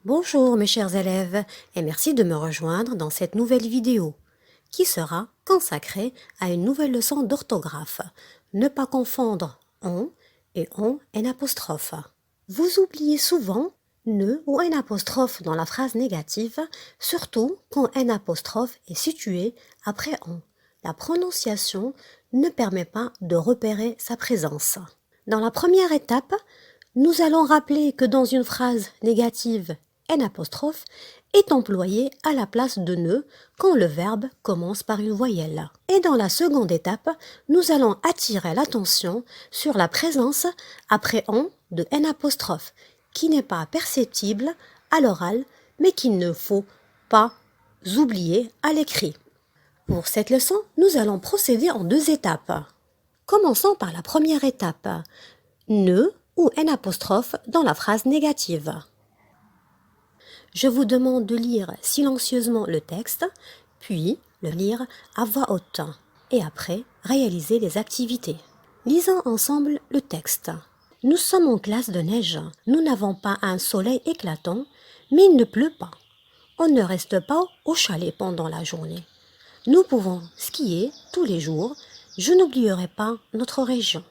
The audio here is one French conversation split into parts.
Bonjour mes chers élèves et merci de me rejoindre dans cette nouvelle vidéo qui sera consacrée à une nouvelle leçon d'orthographe. Ne pas confondre on et on n apostrophe. Vous oubliez souvent ne ou n apostrophe dans la phrase négative, surtout quand n apostrophe est situé après on. La prononciation ne permet pas de repérer sa présence. Dans la première étape, nous allons rappeler que dans une phrase négative, n apostrophe est employé à la place de ne quand le verbe commence par une voyelle. Et dans la seconde étape, nous allons attirer l'attention sur la présence après on de n apostrophe, qui n'est pas perceptible à l'oral, mais qu'il ne faut pas oublier à l'écrit. Pour cette leçon, nous allons procéder en deux étapes. Commençons par la première étape, ne ou n apostrophe dans la phrase négative. Je vous demande de lire silencieusement le texte, puis le lire à voix haute, et après réaliser les activités. Lisons ensemble le texte. Nous sommes en classe de neige. Nous n'avons pas un soleil éclatant, mais il ne pleut pas. On ne reste pas au chalet pendant la journée. Nous pouvons skier tous les jours. Je n'oublierai pas notre région.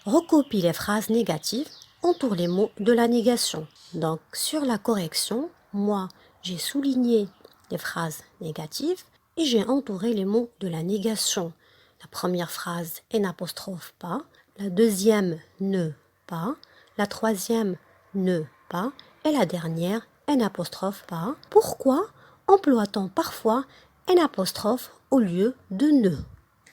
Recopie les phrases négatives, entoure les mots de la négation. Donc, sur la correction, moi, j'ai souligné les phrases négatives et j'ai entouré les mots de la négation. La première phrase, n apostrophe pas. La deuxième, ne pas. La troisième, ne pas. Et la dernière, n apostrophe pas. Pourquoi emploie-t-on parfois n apostrophe au lieu de ne?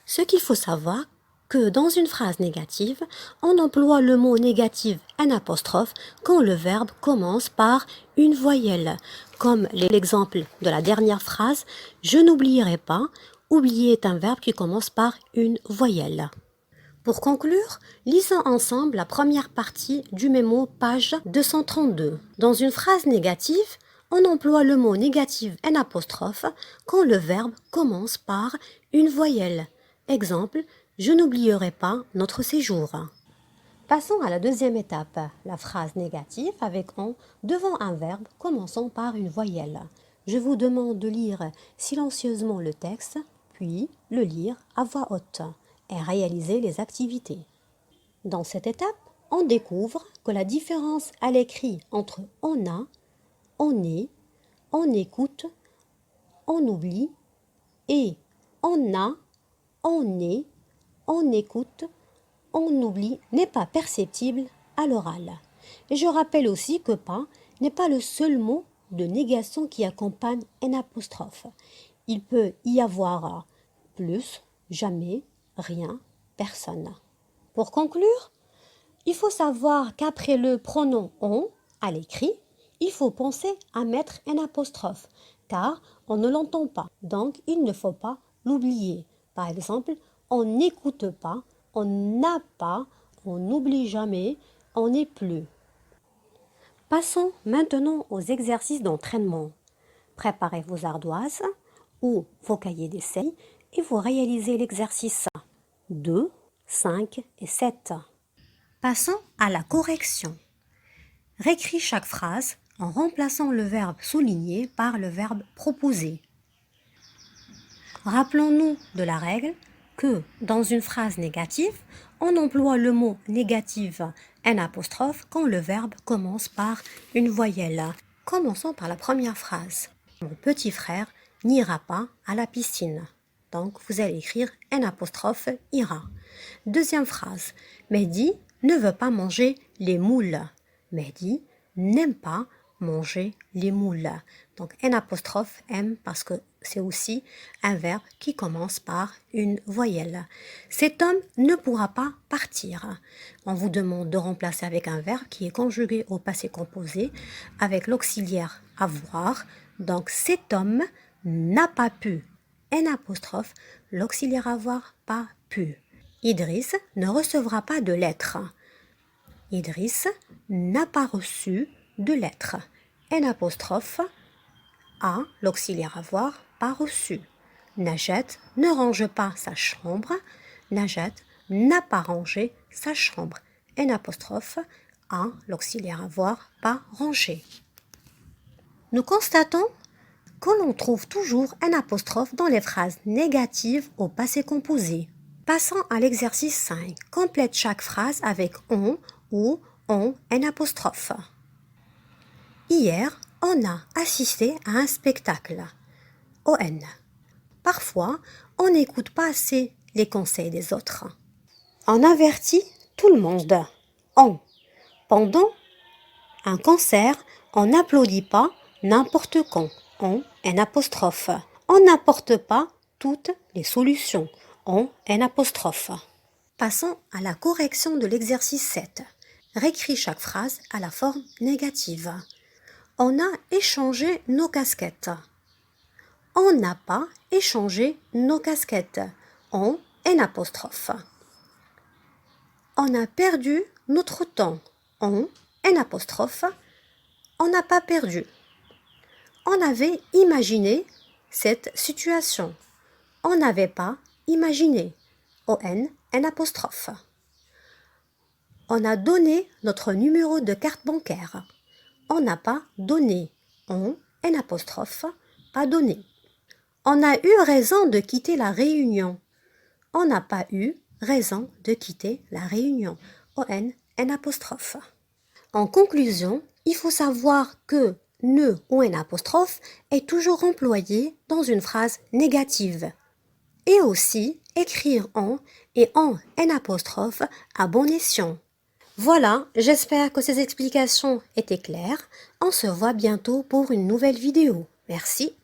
Ce qu'il faut savoir, que dans une phrase négative, on emploie le mot négatif n apostrophe quand le verbe commence par une voyelle, comme l'exemple de la dernière phrase « Je n'oublierai pas ». Oublier est un verbe qui commence par une voyelle. Pour conclure, lisons ensemble la première partie du mémo page 232. Dans une phrase négative, on emploie le mot négatif n apostrophe quand le verbe commence par une voyelle. Exemple, je n'oublierai pas notre séjour. Passons à la deuxième étape, la phrase négative avec on devant un verbe commençant par une voyelle. Je vous demande de lire silencieusement le texte, puis le lire à voix haute et réaliser les activités. Dans cette étape, on découvre que la différence à l'écrit entre on a, on est, on écoute, on oublie et on a, on est, on écoute, on oublie n'est pas perceptible à l'oral. Et je rappelle aussi que pas n'est pas le seul mot de négation qui accompagne n apostrophe. Il peut y avoir plus, jamais, rien, personne. Pour conclure, il faut savoir qu'après le pronom on à l'écrit, il faut penser à mettre n apostrophe car on ne l'entend pas. Donc il ne faut pas l'oublier. Par exemple, on n'écoute pas, on n'a pas, on n'oublie jamais, on n'est plus. Passons maintenant aux exercices d'entraînement. Préparez vos ardoises ou vos cahiers d'essai et vous réalisez l'exercice 2, 5 et 7. Passons à la correction. Récris chaque phrase en remplaçant le verbe souligné par le verbe proposé. Rappelons-nous de la règle que dans une phrase négative, on emploie le mot négatif n apostrophe quand le verbe commence par une voyelle. Commençons par la première phrase. Mon petit frère n'ira pas à la piscine. Donc vous allez écrire n apostrophe ira. Deuxième phrase. Mehdi ne veut pas manger les moules. Mehdi n'aime pas manger les moules. Donc n apostrophe m parce que c'est aussi un verbe qui commence par une voyelle. Cet homme ne pourra pas partir. On vous demande de remplacer avec un verbe qui est conjugué au passé composé avec l'auxiliaire avoir. Donc cet homme n'a pas pu. N apostrophe, l'auxiliaire avoir pas pu. Idriss ne recevra pas de lettres. Idriss n'a pas reçu de lettres. N apostrophe a, l'auxiliaire avoir, pas reçu. Najat ne range pas sa chambre. Najat n'a pas rangé sa chambre. N apostrophe a, l'auxiliaire avoir, pas rangé. Nous constatons que l'on trouve toujours un apostrophe dans les phrases négatives au passé composé. Passons à l'exercice 5. Complète chaque phrase avec on ou on un apostrophe. Hier, on a assisté à un spectacle. ON. Parfois, on n'écoute pas assez les conseils des autres. On avertit tout le monde. On. Pendant un concert, on n'applaudit pas n'importe quand. On un apostrophe. On n'apporte pas toutes les solutions. On un apostrophe. Passons à la correction de l'exercice 7. Récris chaque phrase à la forme négative. On a échangé nos casquettes. On n'a pas échangé nos casquettes. On un apostrophe. On a perdu notre temps. On un apostrophe. On n'a pas perdu. On avait imaginé cette situation. On n'avait pas imaginé. ON un apostrophe. On a donné notre numéro de carte bancaire. On n'a pas donné. On un apostrophe. Pas donné. On a eu raison de quitter la réunion. On n'a pas eu raison de quitter la réunion. ON un apostrophe. En conclusion, il faut savoir que ne ou un apostrophe est toujours employé dans une phrase négative. Et aussi écrire en et en un apostrophe à bon escient. Voilà, j'espère que ces explications étaient claires. On se voit bientôt pour une nouvelle vidéo. Merci.